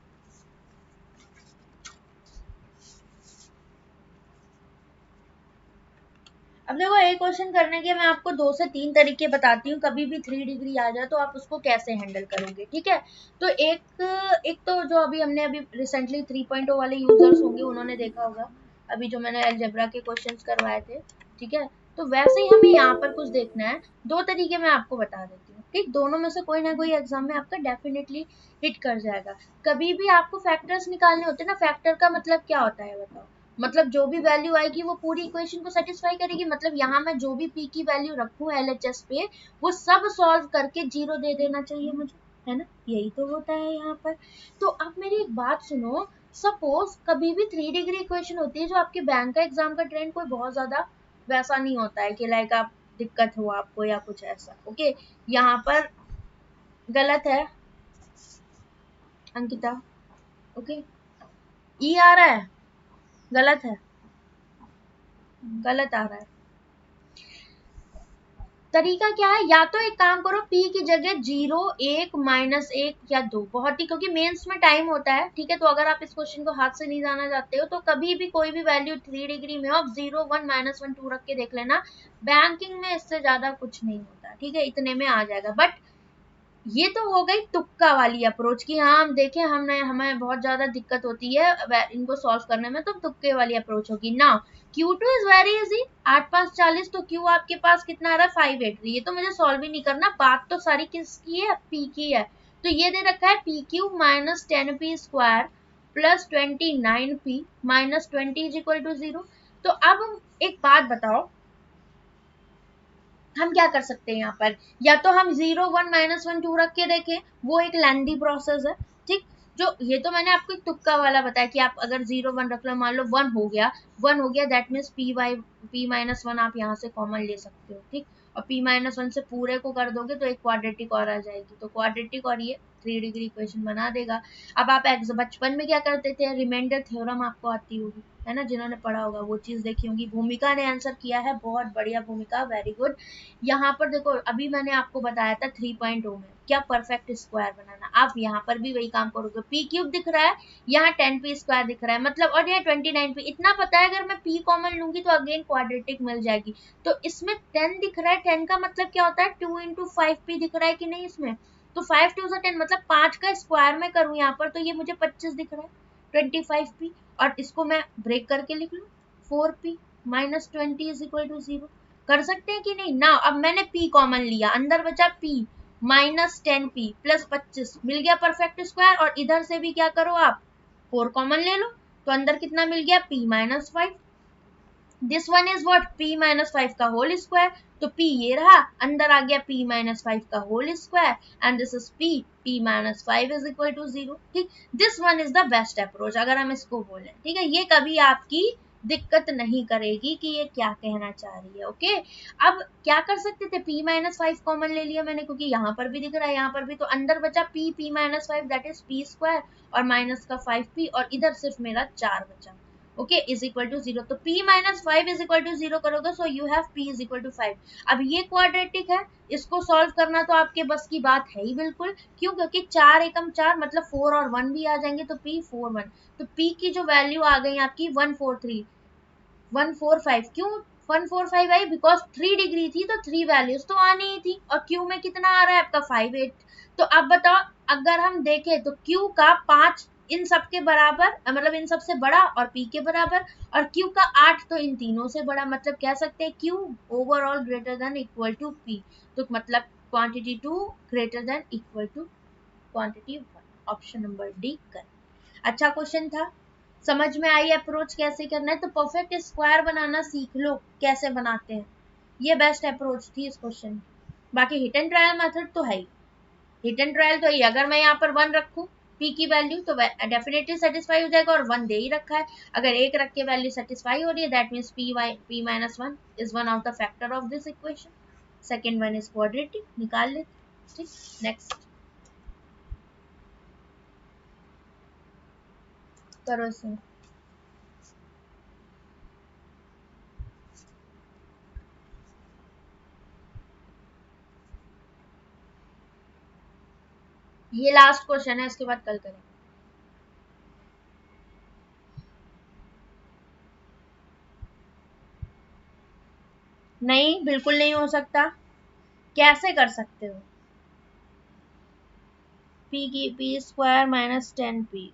अब देखो, एक क्वेश्चन करने के मैं आपको 2 से 3 तरीके बताती हूँ, कभी भी 3 डिग्री आ जाए तो आप उसको कैसे हैंडल करोगे। ठीक है, तो एक तो जो अभी हमने अभी रिसेंटली 3.0 वाले यूजर्स होंगे उन्होंने देखा होगा, अभी जो मैंने अलजेब्रा के क्वेश्चंस करवाए थे। ठीक है, तो वैसे ही हमें यहाँ पर कुछ देखना है। 2 तरीके मैं आपको बता देती हूँ, ठीक, दोनों में से कोई ना कोई एग्जाम में आपका डेफिनेटली हिट कर जाएगा। कभी भी आपको फैक्टर्स निकालने होते हैं ना, फैक्टर का मतलब क्या होता है बताओ? मतलब जो भी वैल्यू आएगी वो पूरी इक्वेशन को सेटिस्फाई करेगी। मतलब यहाँ मैं जो भी पी की वैल्यू रखूँ एलएचएस पे, वो सब सॉल्व करके 0 दे देना चाहिए मुझे, है ना? यही तो होता है यहाँ पर। तो अब मेरी एक बात सुनो, सपोज कभी भी 3 डिग्री इक्वेशन होती है जो आपके बैंक का एग्जाम का ट्रेंड कोई बहुत ज्यादा वैसा नहीं होता है कि लाइक आप दिक्कत हो आपको या कुछ ऐसा। ओके, यहाँ पर गलत है अंकिता। ओके, ई आ रहा है, गलत है, गलत आ रहा है। तरीका क्या है, या तो एक काम करो p की जगह 0, 1, -1 या 2, बहुत ही, क्योंकि मेंस में टाइम होता है, ठीक है। तो अगर आप इस क्वेश्चन को हाथ से नहीं जाना चाहते हो तो कभी भी कोई भी वैल्यू 3 डिग्री में आप 0, 1, -1, 2 रख के देख लेना। बैंकिंग में इससे ज्यादा कुछ नहीं होता, ठीक है, इतने में आ जाएगा। बट ये तो हो गई तुक्का वाली अप्रोच की, हाँ हम देखें, हमने हमें बहुत ज्यादा दिक्कत होती है इनको सॉल्व करने में, तो तुक्के वाली अप्रोच होगी ना। Q2 इज वेरी इजी, 8×5 = 40, तो Q आपके पास कितना आ रहा है 583, ये तो मुझे सॉल्व ही नहीं करना, बात तो सारी किसकी है, P की है। तो ये दे रखा है PQ -10P² +29P -20 = 0। तो अब एक बात बताओ, हम क्या कर सकते हैं यहाँ पर, या तो हम 0, 1, -1, 2 रख के देखें, वो एक लेंदी प्रोसेस है, ठीक। जो ये तो मैंने आपको एक तुक्का वाला बताया कि आप अगर 0, 1 रख लो, मान लो 1 हो गया, 1 हो गया, दैट मीन्स p-1 आप यहाँ से कॉमन ले सकते हो, ठीक। और p-1 से पूरे को कर दोगे तो एक क्वाड्रेटिक और आ जाएगी, तो क्वाड्रेटिक और ये 3 डिग्री इक्वेशन बना देगा। अब आप बचपन में क्या करते थे, रिमाइंडर थ्योरम आपको आती होगी, है ना, जिन्होंने पढ़ा होगा वो चीज देखी होगी। भूमिका ने आंसर किया है, बहुत बढ़िया भूमिका, वेरी गुड। यहाँ पर देखो, अभी मैंने आपको बताया था 3.0 में क्या परफेक्ट स्क्वायर बनाना, आप यहाँ पर भी वही काम करोगे। p³ दिख रहा है, यहाँ 10p² दिख रहा है, मतलब, और यहाँ 29p, इतना पता है अगर मैं p कॉमन लूंगी तो अगेन क्वाड्रेटिक मिल जाएगी। तो इसमें 10 दिख रहा है, 10 का मतलब क्या होता है, 2 × 5p दिख रहा है कि नहीं इसमें, तो 5 2 10, मतलब 5 का स्क्वायर में करूँ यहाँ पर तो ये मुझे 25 दिख रहा है, 25p, और इसको मैं ब्रेक करके लिख लूँ, 4p -20 = 0। कर सकते हैं कि नहीं ना। अब मैंने p कॉमन लिया, अंदर बचा p -10p +25, मिल गया परफेक्ट स्क्वायर, और इधर से भी क्या करो आप 4 कॉमन ले लो, तो अंदर कितना मिल गया p -5। This one is what, p -5 का होल स्क्वायर, तो p ये रहा, अंदर आ गया p -5 का whole square, and this is p -5 = 0, ठीक। This one is the best approach, अगर हम इसको बोलें, ठीक है। ये कभी आपकी दिक्कत नहीं करेगी कि ये क्या कहना चाह रही है, ओके। अब क्या कर सकते थे, p -5 कॉमन ले लिया मैंने, क्योंकि यहाँ पर भी दिख रहा है, यहाँ पर भी, तो अंदर बचा p -5, दैट इज p² और माइनस का 5p, और इधर सिर्फ मेरा 4 बचा, ओके, इज इक्वल टू 0। तो p -5 इज इक्वल टू 0 करोगे, so you have p is equal to 5। अब ये क्वाड्रेटिक है, इसको सॉल्व करना तो आपके बस की बात है ही बिल्कुल, क्यों, क्योंकि 4 एकम 4, मतलब 4 और 1 भी आ जाएंगे, तो p 4 1, तो p की जो वैल्यू आ गई आपकी 143 145, क्यों 145 आई, बिकॉज 3 डिग्री थी तो 3 वैल्यूज तो आनी ही थी, और q में कितना आ रहा है आपका 58। तो अब बताओ, अगर हम देखें तो q का 5 इन सब के बराबर, मतलब इन सब से बड़ा, और p के बराबर, और q का 8 तो इन तीनों से बड़ा, मतलब कह सकते हैं q overall greater than equal to p, तो मतलब quantity 2 greater than equal to quantity 1, option number D कर। अच्छा क्वेश्चन था, समझ में आई अप्रोच कैसे करना है, तो परफेक्ट स्क्वायर बनाना सीख लो कैसे बनाते हैं, ये बेस्ट अप्रोच थी इस क्वेश्चन। बाकी हिट एंड ट्रायल मेथड तो है ही, हिट एंड ट्रायल तो ही, अगर मैं यहाँ पर 1 रखूँ p की वैल्यू तो डेफिनेटली सेटिस्फाई हो जाएगा, और 1 दे ही रखा है, अगर 1 रख के वैल्यू सेटिस्फाई हो रही है, that means p -1 is one of the factor of this equation. Second one is quadratic, निकाल लेते, ठीक। नेक्स्ट करो इसे। ये लास्ट क्वेश्चन है, इसके बाद कल करेंगे। नहीं, बिल्कुल नहीं हो सकता, कैसे कर सकते हो, p की p² -10p,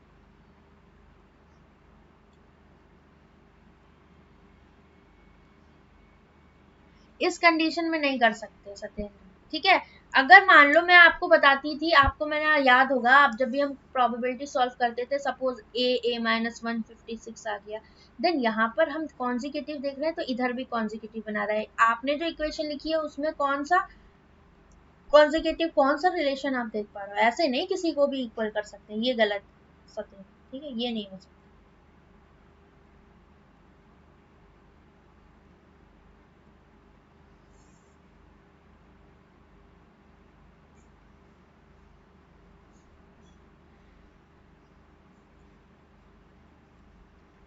इस कंडीशन में नहीं कर सकते सत्येंद्र, ठीक है। अगर मान लो मैं आपको बताती थी, आपको मैंने याद होगा, आप जब भी हम प्रोबेबिलिटी सॉल्व करते थे, सपोज a -156 आ गया, देन यहाँ पर हम कॉन्जिक्यूटिव देख रहे हैं, तो इधर भी कॉन्जिक्यूटिव बना रहा है, आपने जो इक्वेशन लिखी है उसमें कौन सा कॉन्जिक्यूटिव, कौन सा रिलेशन आप देख पा रहे हो, ऐसे नहीं किसी को भी इक्वल कर सकते हैं, ये गलत सत्येंद्र, ठीक है, ये नहीं हो सकता।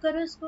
करो इसको।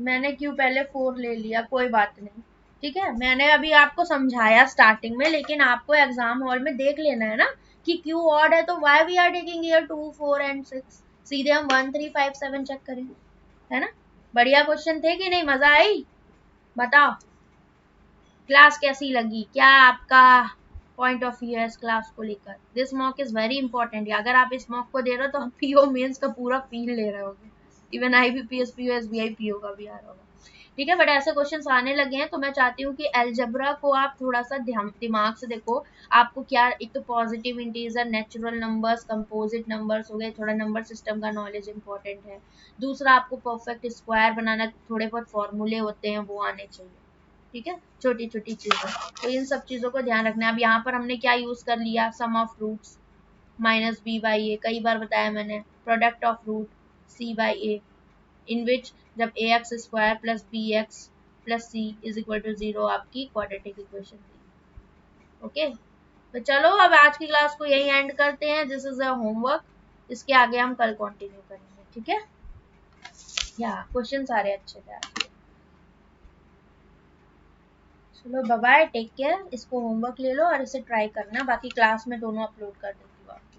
मैंने क्यों पहले 4 ले लिया, कोई बात नहीं। ठीक है, मैंने अभी आपको समझाया स्टार्टिंग में, लेकिन आपको एग्जाम हॉल में देख लेना है ना कि क्यू ऑड है, तो why we are taking year 2 4 and 6, सीधे हम 1 3 5 7 चेक करें, है ना। बढ़िया क्वेश्चन थे कि नहीं, मजा आई? बताओ क्लास कैसी लगी, क्या आपका पॉइंट ऑफ व्यू है इस क्लास को लेकर। This mock is very important, अगर आप इस मॉक को दे रहे हो तो आप पीओ मेंस का पूरा फील ले रहे होगे, even IBPS PO SBI PO का भी आ रहा होगा। ठीक है, बट ऐसे क्वेश्चंस आने लगे हैं, तो मैं चाहती हूँ कि अलजेब्रा को आप थोड़ा सा दिमाग से देखो। आपको क्या, एक तो positive integer, natural numbers, composite numbers हो गए, थोड़ा नंबर सिस्टम का नॉलेज इंपॉर्टेंट है। दूसरा, आपको परफेक्ट स्क्वायर बनाना, थोड़े बहुत फॉर्मूले होते हैं वो आने चाहिए। ठीक है, छोटी छोटी चीजें, तो इन सब चीजों को ध्यान रखना है। अब यहाँ पर हमने क्या यूज कर लिया, sum of roots minus B by A, कई बार बताया मैंने, product of root C by A, in which जब A X square plus B X plus C is equal to 0 आपकी क्वाड्रेटिक इक्वेशन थी। ओके, तो चलो अब आज की क्लास को यही एंड करते हैं, दिस इज अ होमवर्क, इसके आगे हम कल कंटिन्यू करेंगे। ठीक है, या क्वेश्चन सारे अच्छे थे आज। चलो बाय बाय, टेक केयर, इसको होमवर्क ले लो और इसे ट्राई करना, बाकी क्लास में दोनों अपलोड कर देती हूँ आपकी।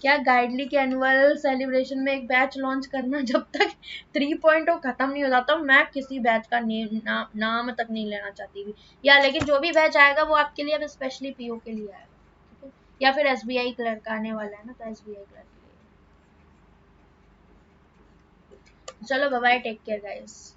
क्या गाइडली के एनुअल सेलिब्रेशन में एक बैच लॉन्च करना, जब तक 3.0 खत्म नहीं हो जाता मैं किसी बैच का नाम तक नहीं लेना चाहती भी, या लेकिन जो भी बैच आएगा वो आपके लिए अब स्पेशली पीओ के लिए आएगा। ठीक है, या फिर एसबीआई क्लर्क आने वाला है ना, तो एसबीआई क्लर्क के लिए। चलो bye bye, take care guys.